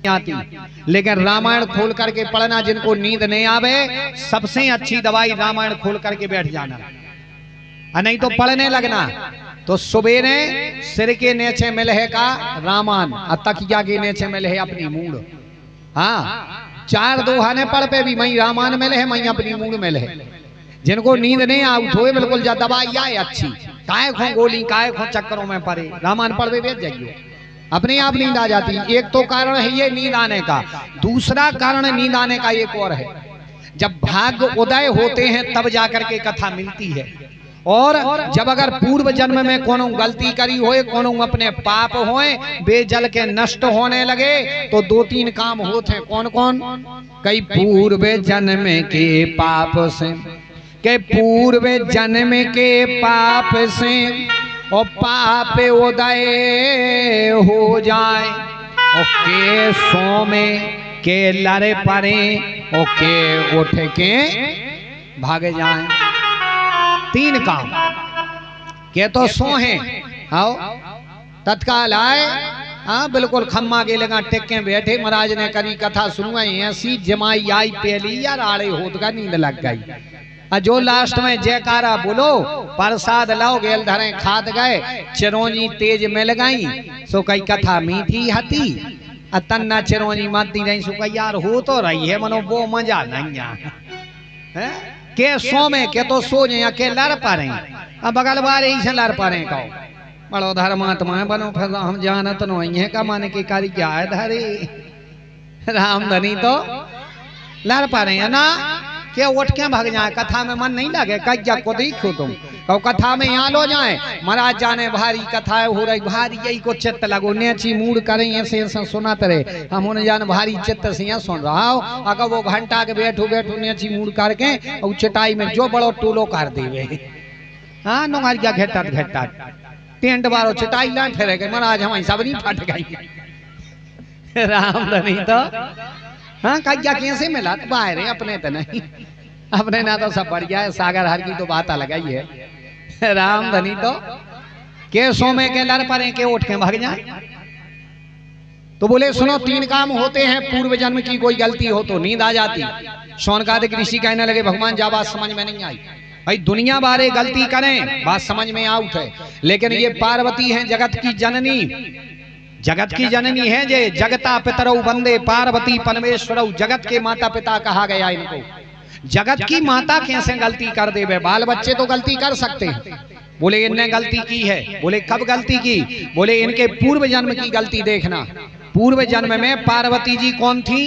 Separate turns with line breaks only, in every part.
आती, लेकिन रामायण खोल करके पढ़ना। जिनको नींद नहीं आवे सबसे अच्छी दवाई रामायण खोल करके बैठ जाना, नहीं तो पढ़ने लगना। तो सुबेरे सिर के नीचे मिले का रामायण और तकिया के नीचे मिले अपनी मूड। हाँ, 4 दोहाने पढ़ पे भी मई रामायण मिले है, मई अपनी मूड मिले है। जिनको नींद नहीं आउट हो बिल्कुल जा दवाई आए अच्छी, काय खो गोली काय खो चक्करों में पड़े, रामायण पढ़ पे बैठ जाइए, अपने आप नींद आ जाती। एक तो कारण है ये नींद आने का, दूसरा कारण नींद आने का एक और है, जब भाग्य उदय होते हैं तब जाकर के कथा मिलती है। और जब अगर पूर्व जन्म में कोनो गलती करी होए, कोनो अपने पाप होए बेजल के नष्ट होने लगे, तो 2-3 काम होते हैं। कौन कौन? कई पूर्व जन्म के पाप से, के पूर्व जन्म के पाप से और पाप उदय हो जाए, और के सो में के लड़े पड़े और के उठ के भागे जाए। 3 काम के तो सो हैं, आओ तत्काल आए, हाँ बिल्कुल खम्मा के लगा टेके बैठे, महाराज ने करी कथा सुनवाई, ऐसी जमाई आई पहली यार आड़े होत का नींद लग गई। जो लास्ट में जयकारा बोलो, प्रसाद लाओ गेल धरे खाद गए, चिरौंजी तेज मिल गई, सो कई कथा मीठी हती, तन्ना चिरौंजी माती नहीं, सो कई यार हो तो रही है मनो वो मजा नहीं है। के सो में के तो सो जाए, के लड़ पा रहे, अब बगल बारे ही से लड़ पा रहे कहो बड़ो धर्मात्मा बनो, फिर हम जानत नो है का माने की कारी क्या है धरे राम धनी तो लड़ पा रहे है ना, क्या उठ के भाग जाए, कथा में मन नहीं लगे, कज्जा को देखो तुम कहो कथा में यहाँ लो जाए, महाराज जाने भारी कथा हो रही, भारी यही को चित्त लगो, नेची मूड करें ऐसे ऐसा सुनाते रहे, हम उन्हें जान भारी चित्त से यहाँ सुन रहा हो, अगर वो घंटा के बैठो बैठो नेची मूड करके और चटाई में जो बड़ो टूलो कर देवे। हाँ नोहार क्या घेटा घेटा टेंट बारो चटाई ला फेरे गए, महाराज हमारी सबनी फट गई राम धनी तो। हाँ कज्जा कैसे मिला बाहर अपने तो नहीं, अपने ना तो सब बढ़िया है, सागर हर की तो बात अलग ही है। राम धनी तो के सो में के लड़ पड़े, के उठ के भाग जाए। तो बोले सुनो 3 काम होते हैं, पूर्व जन्म की कोई गलती हो तो नींद आ जाती। शौनकादिक ऋषि कहने लगे भगवान जा बात समझ में नहीं आई, भाई दुनिया बारे गलती करें बात समझ में आउट है, लेकिन ये पार्वती है जगत की जननी, जगत की जननी है, जे जगता पितरौ वंदे पार्वती परमेश्वरौ, जगत के माता पिता कहा गया इनको। जगत की माता कैसे गलती कर देवे, बाल बच्चे तो गलती कर सकते हैं। बोले इनने गलती की है, बोले कब गलती की, बोले इनके पूर्व जन्म की गलती देखना। पूर्व जन्म में पार्वती जी कौन थी?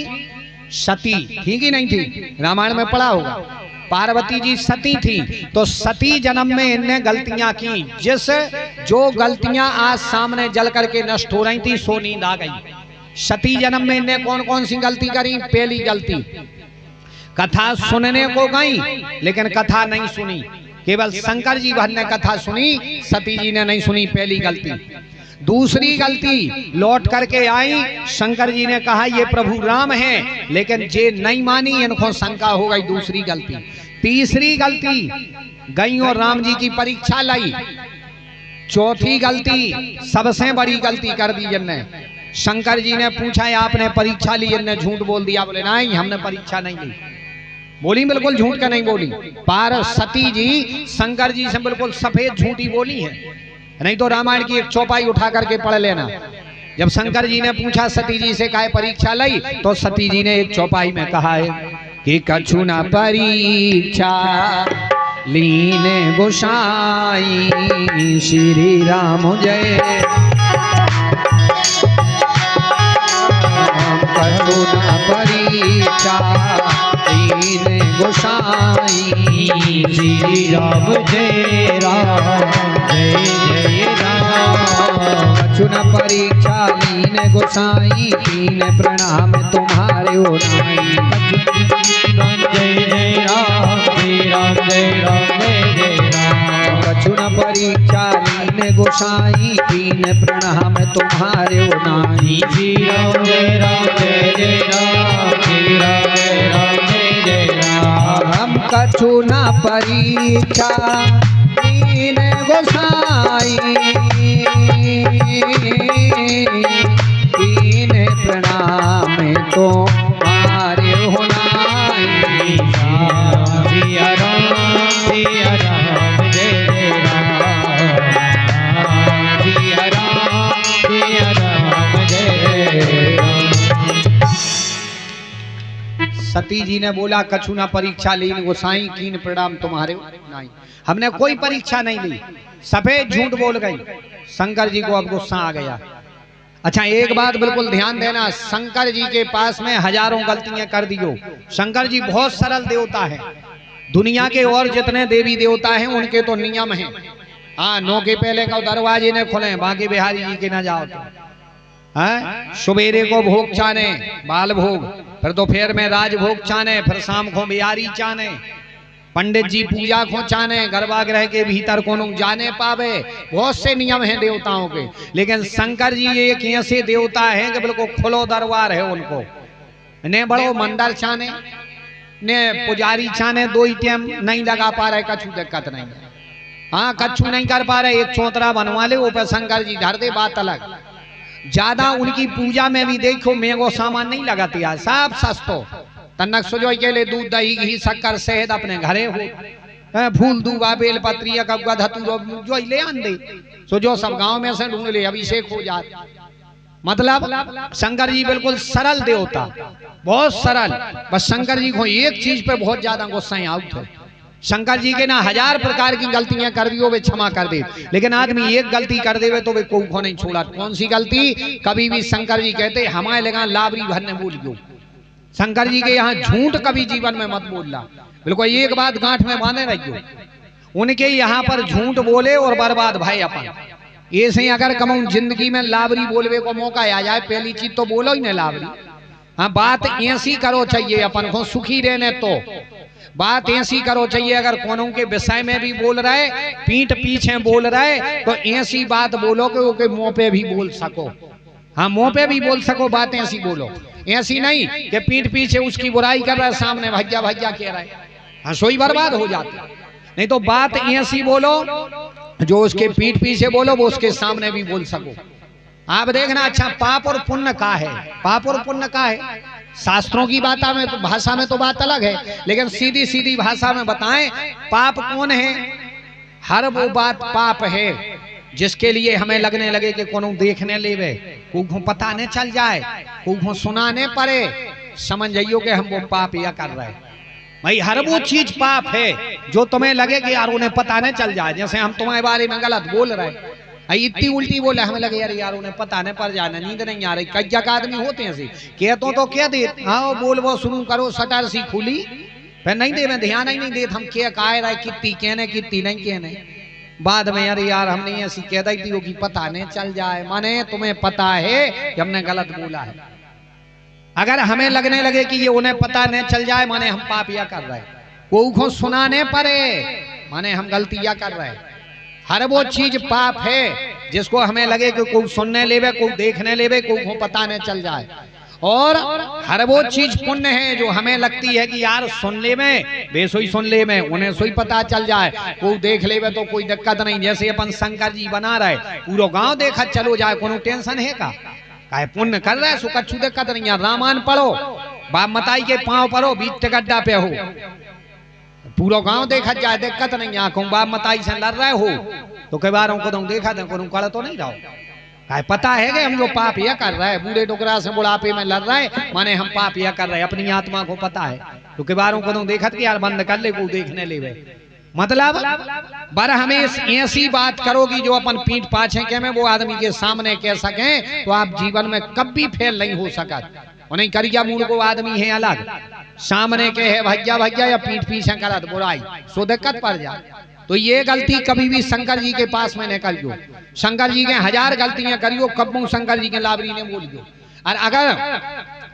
सती थी कि नहीं थी? रामायण में पढ़ा होगा, पार्वती जी सती थी। तो सती जन्म में इनने गलतियां की, जिस जो गलतियां आज सामने जल करके नष्ट हो रही थी, सो नींद आ गई। सती जन्म में इनने कौन कौन सी गलती करी? पहली गलती, कथा सुनने को गई लेकिन कथा नहीं सुनी, केवल शंकर जी भर ने कथा सुनी, सती जी ने नहीं सुनी, पहली गलती। दूसरी गलती, लौट करके आई, शंकर जी ने कहा ये प्रभु राम हैं, लेकिन जे नहीं मानी, इनको शंका हो गई, दूसरी गलती। तीसरी गलती, गई और राम जी की परीक्षा लाई। चौथी गलती, सबसे बड़ी गलती कर दी जिनने, शंकर जी ने पूछा आपने परीक्षा ली, इनने झूठ बोल दिया, बोले नहीं हमने परीक्षा नहीं ली। बोली बिल्कुल झूठ का नहीं बोली, पार्वती जी शंकर जी से बिल्कुल सफेद झूठी बोली है, नहीं तो रामायण की एक चौपाई उठा करके पढ़ लेना। जब शंकर जी ने पूछा सती जी से काहे परीक्षा लाई, तो सती जी ने एक चौपाई में कहा है कि कछु न परीक्षा लीने गोसाई, श्री राम जय कछु न परीक्षा लीने गोसाई, श्री राम जय राम जय जय राम। कछु न परीक्षा लीने गोसाई, कीन प्रणाम तुम्हारे ओनाई। जय जय राम जय राम जय राम जय जय राम। कछु न परीक्षा लीने गोसाई, कीन प्रणाम तुम्हारे ओनाई। श्री राम जय राम जय जय राम श्री राम जय राम जय जय राम। कछु न परीक्षा लीने गोसाई, कीन प्रणाम सती जी ने बोला कछु ना परीक्षा लीन गोसाई कीन प्रणाम तुम्हारे नहीं, हमने कोई परीक्षा नहीं ली, सफेद झूठ बोल गई। शंकर जी को अब गुस्सा आ गया। अच्छा एक बात बिल्कुल ध्यान देना, शंकर जी के पास में हजारों गलतियां कर दियो। शंकर जी बहुत सरल देवता है। दुनिया के और जितने देवी देवता हैं उनके तो नियम हैं। हाँ, 9 के पहले का दरवाजे ने खुले, बाकी बिहारी जी के ना जाओ तो। सुबेरे को भोग चाने बाल भोग, फिर दोपहर में राज भोग चाने, फिर शाम को बिहारी चाने, पंडित जी पूजा को चाने, गर्भागृह के भीतर कोनो जाने पावे। बहुत से नियम हैं देवताओं के, लेकिन शंकर जी एक ऐसे देवता हैं कि बिल्कुल खुलो दरबार है उनको। ने बड़ो मंदिर चाने ने पुजारी चाने, 2 ही टाइम नहीं लगा पा रहे, कछु दिक्कत नहीं। हाँ, कछु नहीं कर पा रहे, एक चौतरा बनवा ले, ऊपर शंकर जी धर दे, बात अलग। ज्यादा उनकी पूजा में भी देखो महंगो सामान नहीं लगाती है, सब सस्तो। तनक सुजो के लिए दूध दही घी शक्कर शहद अपने घरे हो, फूल दूबा बेल पत्री कब्बा धतूरो जो ले आन दे, सुजो सब गांव में से ढूंढ ले, अभिषेक हो जात। मतलब शंकर जी बिल्कुल सरल देवता, बहुत सरल। बस शंकर जी को एक चीज पे बहुत ज्यादा गुस्सा आउट है। शंकर जी के ना 1000 प्रकार की गलतियां कर दी हो वे क्षमा कर दे, लेकिन आदमी एक गलती कर दे तो वे को नहीं छोड़ा। कौन सी गलती? कभी भी शंकर जी कहते हमारे लगा लाबरी भरने भूल गयो। शंकर जी के यहाँ झूठ कभी जीवन में मत बोलना, बिल्कुल एक बात गांठ में बांधे रहियो। उनके यहाँ पर झूठ बोले और बर्बाद भाई अपन। ऐसे अगर कमऊ जिंदगी में लाबरी बोलवे को मौका आ जाए, पहली चीज तो बोलो ही ना लाबरी। हाँ, बात ऐसी करो चाहिए अपन को सुखी रहने, तो बात ऐसी करो चाहिए। अगर कोनो के विषय में भी बोल रहे, पीठ पीछे बोल रहे, तो ऐसी बात बोलो कि वो मुंह पे भी बोल सको। हाँ, मुंह पे भी बोल सको, बात ऐसी बोलो। ऐसी नहीं कि पीठ पीछे उसकी बुराई कर रहा है, सामने भज्जा भज्जा कह रहा है, हाँ सोई बर्बाद हो जाती। नहीं तो बात ऐसी बोलो जो उसके पीठ पीछे बोलो वो उसके सामने भी बोल सको। आप देखना, अच्छा पाप और पुण्य का है, पाप और पुण्य का है। शास्त्रों की बात में तो भाषा में तो बात अलग है, लेकिन सीधी सीधी भाषा में बताएं पाप कौन है। हर वो बात पाप है जिसके लिए हमें लगने लगे कि कोनो देखने लेवे, को पता नहीं चल जाए, को सुनाने पड़े, समझ जाइयो कि हम वो पाप या कर रहे हैं। भाई हर वो चीज पाप है जो तुम्हें लगे कि यार उन्हें पता नहीं चल जाए। जैसे हम तुम्हारे बारे में गलत बोल रहे हैं, इतनी उल्टी बोले, हमें लगे यार उन्हें पता नहीं पड़ जाना, नींद नहीं आ रही। कई जगह आदमी होते हैं ऐसे, कहते तो क्या दे, हाँ बोल वो शुरू करो, सटर सी खुली, फिर नहीं दे, मैं ध्यान ही नहीं दे, हम क्या कह रहे, कितनी कहने कितनी नहीं कहने। बाद में यार हमने ऐसी कह दी थी कि पता नहीं चल जाए, माने तुम्हें पता है कि हमने गलत बोला है। अगर हमें लगने लगे कि ये उन्हें पता नहीं चल जाए, माने हम पाप या कर रहे हैं। को सुनाने पड़े, माने हम गलतियां कर रहे हैं। हर वो चीज पाप है जिसको हमें लगे कि कोई सुनने लेवे, कोई देखने लेवे, कोई पता नहीं चल जाए। और हर वो चीज पुण्य है जो हमें लगती है कि यार सुन ले में, बेसोई सुन ले में, उन्हें सोई पता चल जाए, कोई देख लेवे तो कोई दिक्कत नहीं। जैसे अपन शंकर जी बना रहे, पूरा गांव देखा चलो जाए, कोनो टेंशन है का? काहे पुण्य कर रहे, सो कछु दिक्कत नहीं है। रामायण पढ़ो, बाप मताई के पांव पढ़ो, बीच गड्ढा पे हो, पूरा गांव देखा जाए, दिक्कत नहीं। आंखों बाप मताई से लड़ रहे हो तो कई बार को देखा था, को कड़ तो नहीं रहो। पता है कि हम लोग पाप यह कर रहे हैं, बूढ़े डोकरा से बुढ़ापे में लड़ रहे हैं, माने हम पाप यह कर रहे हैं, अपनी आत्मा को पता है। तो कई बार को देखा कि यार बंद कर ले, को देखने ले। मतलब बर हमें ऐसी बात करोगी जो अपन पीठ पाछे के में वो आदमी के सामने कह सके, तो आप जीवन में कभी फेल नहीं हो सका। उन्हें करिया मूल को आदमी है अलग, सामने के है भज्जा भज्जा या पीठ पीछे करत बुराई, सो दिक्कत पड़ जाए। तो ये गलती कभी भी शंकर जी के पास में न करियो। शंकर जी के 1000 गलतियां करियो, कबू शंकर जी के लाबरी ने बोलियो। और अगर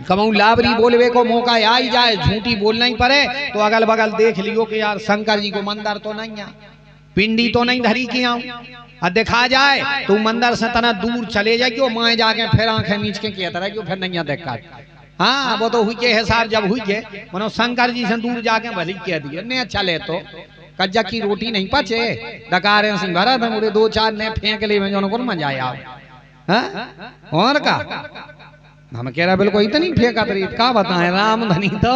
कबू लाबरी बोलवे को मौका आ ही जाए, झूठी बोलना ही पड़े, तो अगल बगल देख लियो कि यार शंकर जी को मंदिर तो नहीं है, पिंडी तो नहीं धरी की आऊं, और देखा जाए तो मंदिर से तना दूर चले जाइयो, माए जाके फिर आंखें नीच के कहता रहियो, फिर नहीं देखा। हाँ, वो तो हुई के हिसाब जब हुई के मनो शंकर जी से दूर जाके भली कह दिए, ने चले तो कज्जा की रोटी नहीं पचे, डकारे सिंह भरा था मुझे 2-4 ने फेंक ले, में जो को मजा आया। और का हम कह रहा बिल्कुल इतनी फेंका तरी, का बताएं, राम धनी तो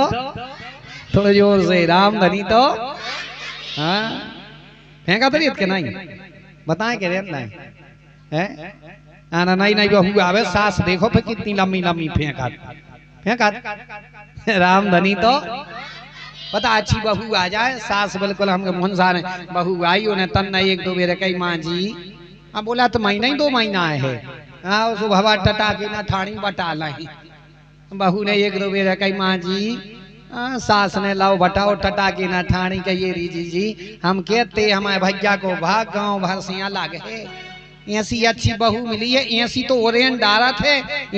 थोड़े जोर से, राम धनी तो फेंका तरी के नहीं बताएं के नहीं है। आना नहीं नहीं हुआ आवे सास देखो फिर कितनी लंबी लंबी फेंका, क्या कहा राम धनी तो पता अच्छी बहू आ जाए, सास बिल्कुल हमके मोहन सारे बहू आई उन्हें तन नहीं एक दो बेर कही माँ जी। अब बोला तो महीना ही 2 महीना है। हाँ उस भवा टटा के ना ठाणी बटा लाई। बहू ने एक दो बेर कही माँ जी सास ने लाओ बटाओ टटा के ना ठाणी कहिए रीजी जी हम कहते हमारे भैया को भाग गाँव भर से यहाँ लागे ऐसी अच्छी बहू मिली है। ऐसी तो ओरेन डारा थे,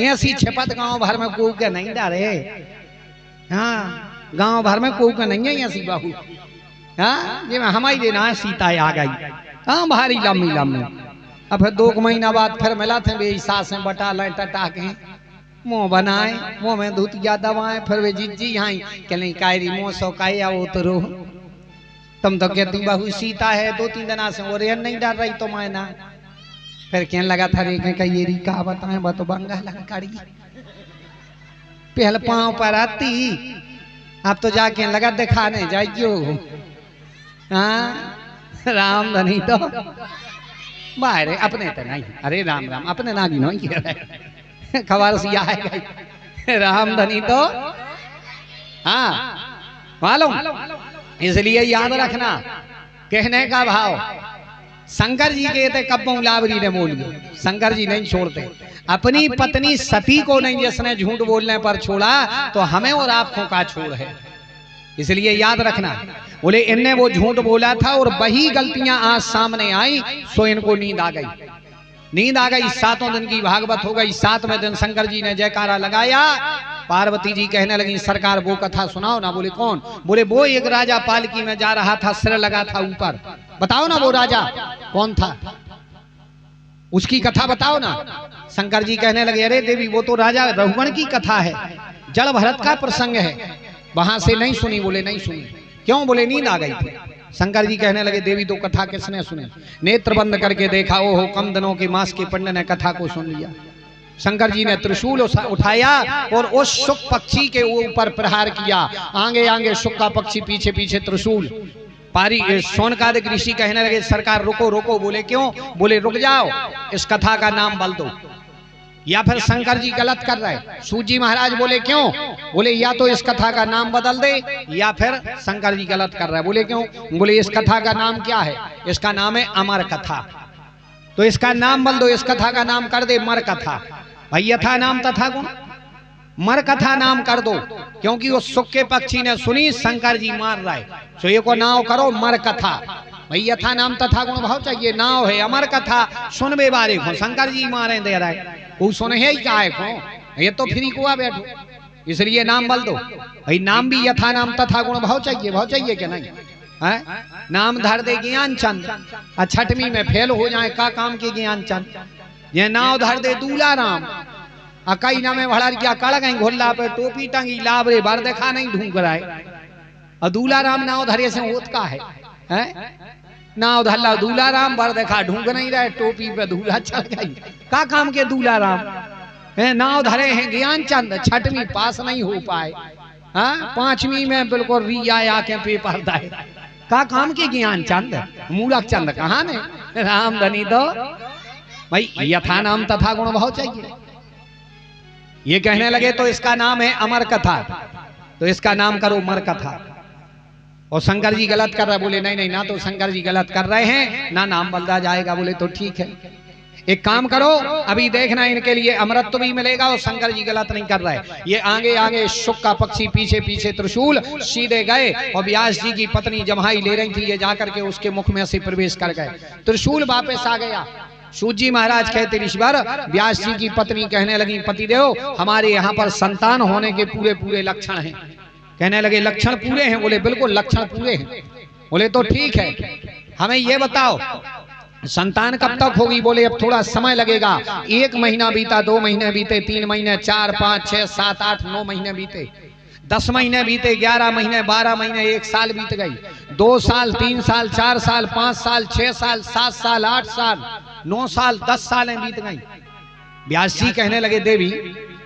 ऐसी छिपत गांव भर में कोई के नहीं डारे। हाँ गांव भर में कोई के नहीं है ऐसी बहू। हाँ ये हमारी देना है सीता आ गई। हाँ भारी लम्बी लम्बी। अब फिर 2 महीना बाद फिर मिला थे वे सास में बटा लाए टटा के मुँह बनाए, मुँह में धुतिया दबाए। फिर वे जीजी यहाँ कहले कायरी मुँह सौ काया उतरो। तुम तो कहती बहू सीता है 2-3 दिन से ओरेन नहीं डाल रही तो मैना। फिर कहने लगा था रे कही री का बताएं बा तो बंगाल कड़ी पहले पाँव पर आती। अब तो जाके लगा दिखाने जाइयो। हाँ राम धनी तो बाहर अपने तो नहीं। अरे राम राम अपने ना भी नहीं कह खबर सी आए राम धनी तो हाँ मालूम। इसलिए याद रखना कहने का भाव। शंकर जी के थे कब्बों लावरी ने बोलियो। शंकर जी नहीं छोड़ते अपनी पत्नी सती को नहीं जिसने झूठ बोलने पर छोड़ा तो हमें और आपको का छोड़ है। इसलिए याद रखना बोले इनने वो झूठ बोला था और वही गलतियां आज सामने आई सो इनको नींद आ गई। नींद आ गई। 7 दिन की भागवत हो गई। 7वें दिन शंकर जी ने जयकारा लगाया। पार्वती जी कहने लगी सरकार वो कथा सुनाओ ना। बोले कौन? बोले वो एक राजा पालकी में जा रहा था, सिर लगा था ऊपर। बताओ ना वो राजा कौन था, उसकी कथा बताओ ना। शंकर जी कहने लगे अरे देवी वो तो राजा रघुगण की कथा है, जल भरत का प्रसंग है, वहां से नहीं सुनी। बोले नहीं सुनी। क्यों? बोले नींद आ गई थी। शंकर जी कहने लगे देवी तो कथा किसने सुने? नेत्र बंद करके देखा ओहो कम दिनों के मास के पंडित ने कथा को सुन लिया। शंकर जी ने त्रिशूल उठाया और उस शुक पक्षी के ऊपर प्रहार किया। आगे आगे शुक का पक्षी, पीछे पीछे त्रिशूल। पारी शौनकादिक ऋषि कहने लगे सरकार रुको रुको। बोले क्यों? बोले रुक जाओ, इस कथा का नाम बदल दो। या फिर शंकर जी गलत कर रहे। सूजी महाराज बोले क्यों? बोले या तो इस कथा का नाम बदल दे या फिर शंकर जी गलत कर रहे। बोले क्यों? बोले इस कथा का नाम क्या है? इसका नाम है अमर कथा। तो इसका नाम बदल दो, इस कथा का नाम कर दे मर कथा। भाई यथा नाम तथा गुण, मर कथा नाम कर दो। क्योंकि वो सुक्के पक्षी ने सुनी शंकर जी मार रहे, तो ये को नाव करो मर कथा। भाई यथा नाम तथा गुण भाव चाहिए, नाव है अमर कथा सुनबे बारे को। शंकर जी मारे दे रहे, वो सुने ही क्या है को, ये तो फ्री कुआ बैठो। इसलिए नाम बदल दो। भाई नाम भी यथा नाम तथा गुण भाव चाहिए क्या नहीं है? नाम धर दे ज्ञान चंद, 6वीं में फेल हो जाए का काम के ज्ञान चंद। ये नाव धर दे दूला राम, कई नामे भड़ा क्या कड़ गई घोल्ला पे टोपी टंगी लाभ रे बार देखा नहीं ढूंढ रहा है। दूला राम नाव धरे से होत का है? नाव धल्ला दूला राम बार देखा ढूंढ नहीं रहे, टोपी पे दूल्हा चल गई का काम के दूला राम है। नाव धरे हैं ज्ञान चंद, 6वीं पास नहीं हो पाए। 5वीं में बिल्कुल री आया के पेपर दाए का काम के ज्ञान चंद, मूलक चंद कहा ने राम धनी दो। भाई यथा नाम तथा गुण भाव चाहिए। ये कहने लगे तो इसका नाम है अमर कथा, तो इसका नाम करो मर कथा। और शंकर जी गलत कर रहे। बोले नहीं नहीं, ना तो शंकर जी गलत कर रहे हैं ना नाम बदला जाएगा। बोले तो ठीक है, एक काम करो अभी देखना इनके लिए अमृत भी मिलेगा और शंकर जी गलत नहीं कर रहे। ये आगे आगे शुक का पक्षी, पीछे पीछे त्रिशूल, सीधे गए और व्यास जी की पत्नी जम्हाई ले रही थी, ये जाकर के उसके मुख में से प्रवेश कर गए। त्रिशूल वापस आ गया। सूजी महाराज कहते ऋषिवर, व्यास जी की पत्नी कहने लगी पतिदेव हमारे यहाँ पर संतान होने के पूरे पूरे लक्षण हैं। कहने लगे लक्षण पूरे हैं? बोले बिल्कुल लक्षण पूरे हैं। बोले तो ठीक है, हमें ये बताओ संतान कब तक होगी? बोले अब थोड़ा समय लगेगा। 1 महीना बीता, 2 महीने बीते, 3 महीने, 4, 5, 6, 7, 8, 9 महीने बीते, 10 महीने बीते, 11 महीने, 12 महीने, 1 साल बीत गई, 2 साल, 3 साल, 4 साल, 5 साल, 6 साल, 7 साल, 8 साल, 9 साल, 10 सालें बीत गई। व्यास जी कहने लगे देवी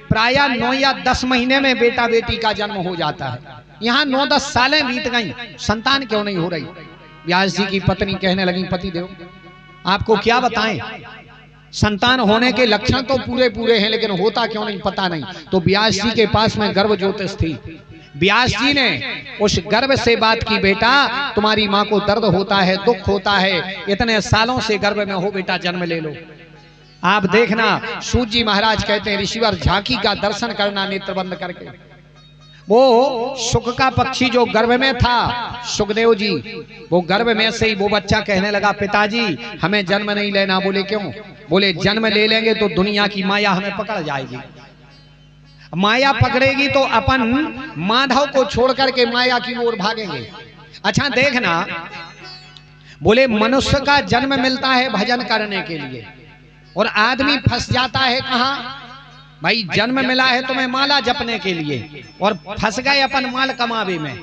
प्राय 9 या 10 महीने में बेटा बेटी का जन्म हो जाता है, यहाँ 9-10 सालें बीत गई, संतान क्यों नहीं हो रही? व्यास जी की पत्नी कहने लगी पति देव आपको क्या बताएं, संतान होने के लक्षण तो पूरे पूरे हैं, लेकिन होता क्यों नहीं पता नहीं। तो व्यास जी के पास में गर्भ ज्योतिष थी। व्यास जी ने उस गर्भ से बात की, बेटा तुम्हारी माँ को दर्द होता है, दुख होता है, इतने सालों से गर्भ में हो, बेटा जन्म ले लो। आप देखना, सूत जी महाराज कहते हैं ऋषिवर झांकी का दर्शन करना नेत्र बंद करके। वो सुख का पक्षी जो गर्भ में था, सुखदेव जी, वो गर्भ में से ही वो बच्चा कहने लगा, पिताजी हमें जन्म नहीं लेना। बोले क्यों? बोले जन्म ले लेंगे तो दुनिया की माया हमें पकड़ जाएगी, माया पकड़ेगी तो अपन माधव को छोड़ करके माया की ओर भागेंगे। अच्छा देखना, बोले मनुष्य का जन्म मिलता है भजन करने के लिए, और आदमी फंस जाता है कहाँ? भाई जन्म मिला है तुम्हें माला जपने के लिए, और फंस गए अपन माल कमावे में।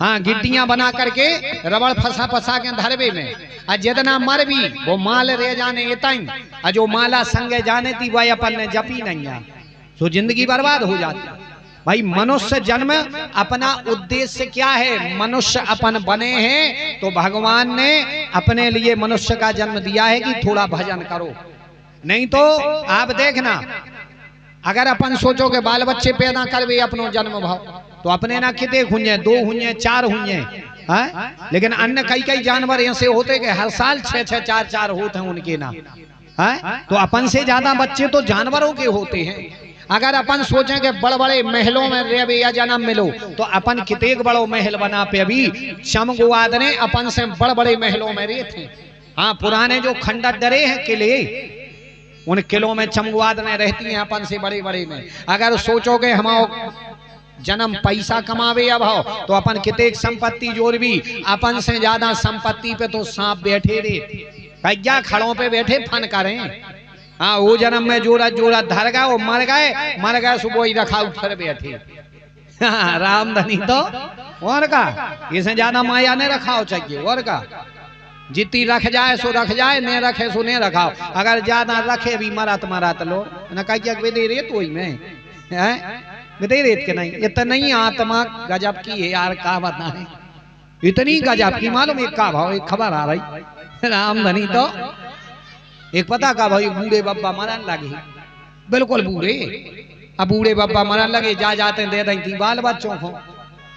हाँ, गिट्टियां बना करके रबड़ फंसा फंसा के धरवे में, जितना मर भी वो माल रह जाने इतनी, जो माला संगे जाने थी वह अपन ने जपी नहीं है, तो जिंदगी बर्बाद हो जाती। भाई मनुष्य जन्म अपना उद्देश्य क्या है? मनुष्य अपन बने हैं तो भगवान ने अपने लिए मनुष्य का जन्म दिया है कि थोड़ा भजन करो। नहीं तो आप देखना, अगर अपन सोचो के बाल बच्चे पैदा करवे अपनो जन्म भाव, तो अपने ना कितने हुए, 2 हुए, 4 हुए, लेकिन अन्य कई कई जानवर ऐसे होते कि हर साल 6-6, 4-4 होते हैं उनके ना। तो अपन से ज्यादा बच्चे तो जानवरों के होते हैं। अगर अपन सोचें कि बड़े बड़े महलों में रहे या जन्म मिलो, तो अपन कितने बड़ो महल बना पे अभी चमगुआद ने अपन से बड़े बड़े महलों में रहे थे। हाँ, पुराने जो खंडर डरे हैं किले, उन किलों में चमगुआद ने रहती हैं अपन से बड़े बड़े में। अगर सोचोगे हमारा जन्म पैसा कमावे अब हो, तो अपन कितने संपत्ति जोड़ भी, अपन से ज्यादा संपत्ति पे तो सांप बैठे रे, कज्जा खड़ों पे बैठे फन करें। हाँ, वो जन्म में जोड़ा जोड़ा धर गए, वो मर गए सुबह ही रखा उठर बैठे। हाँ, रामधनी तो और का, इसे ज्यादा माया ने रखाओ चाहिए, और का जितनी रख जाए सो रख जाए, नहीं रखे सो नहीं रखाओ। अगर ज्यादा रखे भी मरत लो न, कह दे रेत वही में दे रेत के नहीं, इतना ही आत्मा गजब की है यार, का बताएं इतनी गजब की। मालूम एक का भाव, एक खबर आ रही रामधनी तो, एक पता का भाई बूढ़े बब्बा मरन लगे, बिल्कुल बूढ़े। अब बूढ़े बब्बा मरन लगे, जाते दे दी बाल बच्चों को।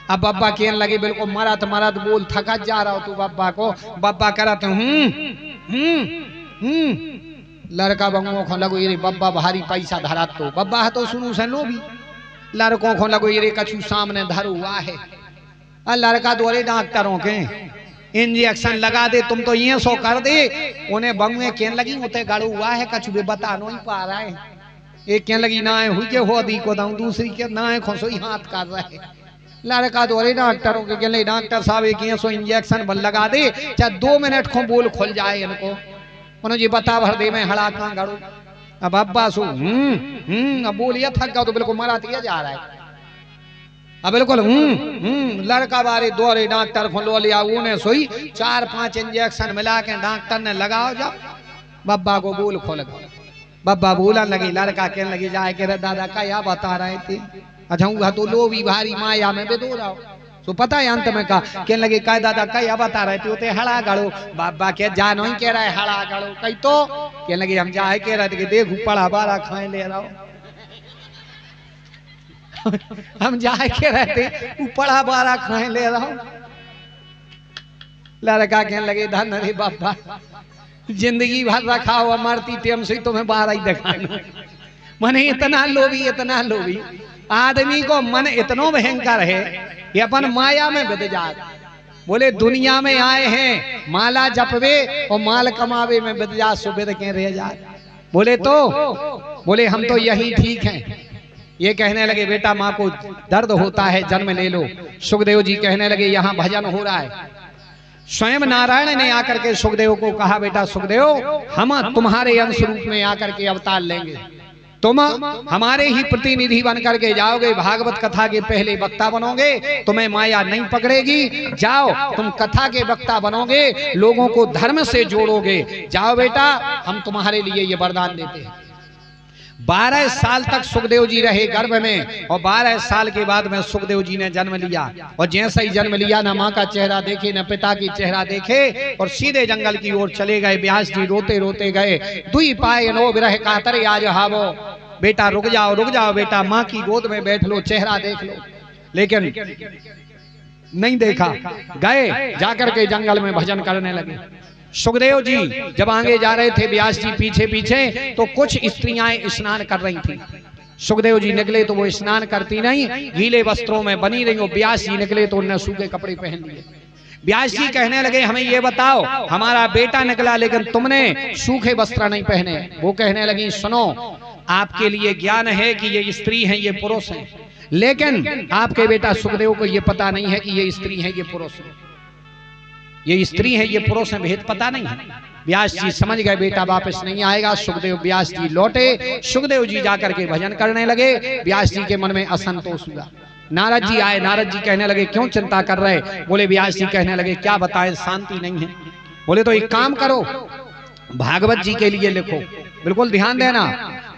अब बब्बा कहने लगे बिल्कुल मरत बोल थका जा रहा हो तू बब्बा को। बब्बा करत लड़का बंगुओं को लगो ये बब्बा भारी पैसा धरा, तो बब्बा है तो सुनू से लो भी। लड़कों को लगो ये कछु सामने धर हुआ है, लड़का दौरे डॉक्टरों के इंजेक्शन लगा दे, तुम तो ये सो कर दे। उन्हें बंगुए कहने लगी उते गड़ू हुआ है, कछु भी बता नहीं पा रहा है। एक कहने लगी ना हुई के हो दी को दाऊं, दूसरी के ना खोसोई हाथ कर रहे। लड़का दौरे डॉक्टरों के कहले डॉक्टर साहब एक सो इंजेक्शन बल लगा दे, चाहे 2 मिनट को बोल खुल जाए इनको। उन्होंने जी बता भर दे मैं हड़ा कहाँ गड़ू। अब अब्बा सो अब बोलिए थक गया तो बिल्कुल मरा दिया जा रहा है। अब बिल्कुल लड़का बारे दौरे डॉक्टर को लो लिया, उन्हें सोई 4-5 इंजेक्शन मिला के डॉक्टर ने लगाओ जाओ, बब्बा को बोल खोल गया। बब्बा बोला लगी, लड़का कहने लगी जाए के दादा का या बता रहे थे। अच्छा तो लो भी भारी माया में बेदो रहा तो पता है अंत में का कहने लगे का दादा का या बता रहे थे उते हड़ा गड़ो। बाबा के जा नहीं कह रहा है हड़ा गड़ो, कही तो कहने लगे हम जाए कह रहे थे देखू पड़ा बारा खाए ले रहा हम जाए के रहते ऊपड़ा बारा खाए ले रहा हूं। लड़का कहने लगे धन रे बाबा जिंदगी भर रखा हुआ मरती टेम से तुम्हें बारा ही दिखाना। मन इतना लोभी आदमी को मन इतना भयंकर है ये अपन माया में बद जात। बोले दुनिया में आए हैं माला जपवे और माल कमावे में बद जा सुबेद के रह जात। बोले हम तो यही ठीक हैं। ये कहने लगे बेटा माँ को दर्द होता है जन्म ले लो। सुखदेव जी कहने लगे यहाँ भजन हो रहा है। स्वयं नारायण ने आकर के सुखदेव को कहा बेटा सुखदेव हम तुम्हारे अंश रूप में आकर के अवतार लेंगे, तुम हमारे ही प्रतिनिधि बन करके जाओगे, भागवत कथा के पहले वक्ता बनोगे, तुम्हें माया नहीं पकड़ेगी। जाओ तुम कथा के वक्ता बनोगे, लोगों को धर्म से जोड़ोगे। जाओ बेटा हम तुम्हारे लिए ये वरदान देते हैं। 12 साल तक सुखदेव जी रहे गर्भ में, और 12 साल के बाद में सुखदेव जी ने जन्म लिया। और जैसे ही जन्म लिया, न माँ का चेहरा देखे न पिता की चेहरा देखे, और सीधे जंगल की ओर चले गए। व्यास जी रोते रोते गए, दुई पाए नो विरह कातरे आज हावो, बेटा रुक जाओ बेटा, माँ की गोद में बैठ लो, चेहरा देख लो। लेकिन नहीं देखा। गए, जाकर के जंगल में भजन करने लगे। सुखदेव जी जब आगे जा रहे थे, व्यास जी पीछे पीछे, तो कुछ स्त्रियां स्नान कर रही थी। सुखदेव जी निकले तो वो स्नान करती नहीं, गीले वस्त्रों में बनी रही। और व्यास जी निकले तो उन्हें सूखे कपड़े पहन लिए। व्यास जी कहने लगे, हमें ये बताओ, हमारा बेटा निकला लेकिन तुमने सूखे वस्त्र नहीं पहने। वो कहने लगी, सुनो, आपके लिए ज्ञान है कि ये स्त्री हैं, ये पुरुष हैं, लेकिन आपके बेटा सुखदेव को ये पता नहीं है कि ये स्त्री है, ये पुरुष है। ये स्त्री है, ये पुरुष है, भेद पता नहीं है। व्यास जी समझ गए बेटा वापस नहीं आएगा। सुखदेव व्यास जी लौटे। सुखदेव जी जाकर के भजन करने लगे। व्यास जी के मन में असंतोष हुआ। नारद जी आए। नारद जी कहने लगे, क्यों चिंता कर रहे? बोले, व्यास जी कहने लगे, क्या बताएं, शांति नहीं है। बोले, तो एक काम करो, भागवत जी के लिए लिखो। बिल्कुल ध्यान देना,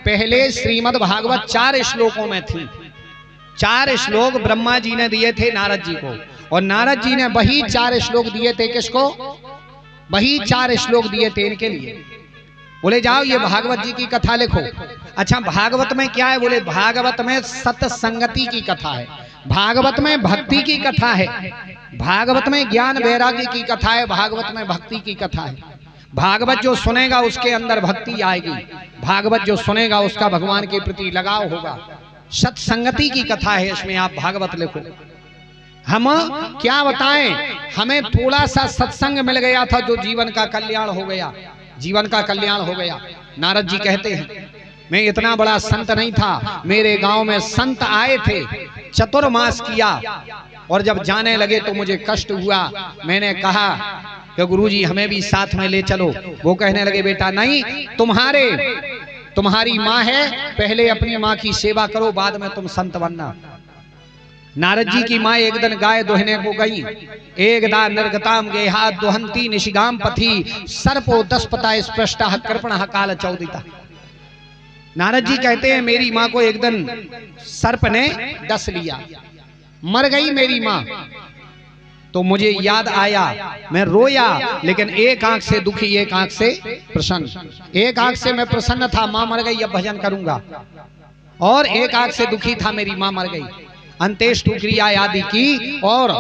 पहले श्रीमद् भागवत 4 श्लोकों में थी। 4 श्लोक ब्रह्मा जी ने दिए थे नारद जी को, और नारद जी ने वही 4 श्लोक दिए थे किसको? वही 4 श्लोक दिए थे इनके लिए। बोले, जाओ ये भागवत जी की कथा लिखो। अच्छा, भागवत में क्या है? बोले, भागवत में सत्संगति की कथा है, भागवत में भक्ति की कथा है, भागवत में ज्ञान वैराग्य की कथा है, भागवत में भक्ति की कथा है। भागवत जो सुनेगा उसके अंदर भक्ति आएगी, भागवत जो सुनेगा उसका भगवान के प्रति लगाव होगा। सत्संगति की कथा है इसमें, आप भागवत लिखो। हम क्या बताएं, हमें थोड़ा सा सत्संग मिल गया था जो जीवन का कल्याण हो गया, जीवन का कल्याण हो गया। नारद जी कहते हैं, मैं इतना बड़ा संत नहीं था, मेरे गांव में संत आए थे, चतुर्मास किया, और जब जाने लगे तो मुझे कष्ट हुआ। मैंने कहा कि गुरुजी हमें भी साथ में ले चलो। वो कहने लगे, बेटा नहीं, तुम्हारी माँ है, पहले अपनी माँ की सेवा करो, बाद में तुम संत बनना। नारद जी की माँ एक दिन गाय दोहने को गई। एक दा निर्गताम गेहा दोहंती निशिगाम पथी, सर्पो 10 पता स्पष्टा कृपण काल चौदिता। नारद जी कहते हैं, मेरी माँ को एक दिन सर्प ने डस लिया, मर गई मेरी माँ। तो मुझे याद आया, मैं रोया, लेकिन एक आंख से दुखी, एक आंख से प्रसन्न। एक आंख से मैं प्रसन्न था, माँ मर गई, अब भजन करूंगा, और एक आंख से दुखी था, मेरी माँ मर गई। अंत्येष्टि क्रिया आदि की, और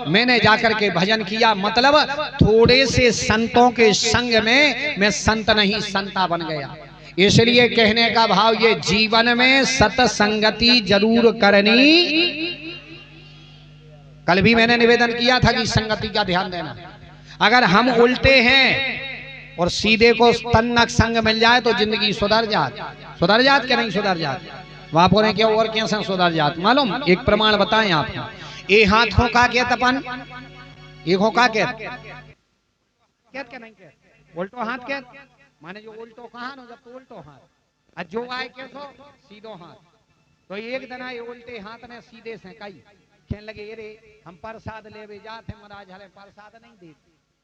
मैंने जाकर के भजन किया। मतलब थोड़े से संतों के संग में मैं संत नहीं, संता बन गया। इसलिए कहने का भाव ये, जीवन में सत्संगति जरूर करनी। कल भी मैंने निवेदन किया था कि संगति का ध्यान देना। अगर हम उल्टे हैं और सीधे को तन्नक संग मिल जाए तो जिंदगी सुधर जात क्या नहीं सुधर जात? वापों ने क्या और कैसे सुधर जात मालूम? एक प्रमाण बताएं आपको। ए हाथ हो का क्या तपन, एक हो का क्या नहीं क्या उल्टो हाथ क्या माने, जो उल्टो कहा न, जब तो उल्टो हाथ, जो आए क्या सो सीधो हाथ। तो एक दिन आए उल्टे हाथ ने सीधे से कई कहने लगे, अरे हम प्रसाद लेवे जाते महाराज, हरे प्रसाद नहीं दे,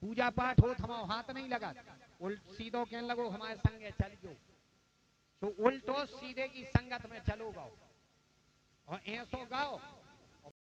पूजा पाठ हो, हमारा हाथ नहीं लगा। उल्ट सीधो कहने लगो, हमारे संगे चल जो। तो उल्टो सीधे की संगत में चलो गाओ, और ऐसो गाओ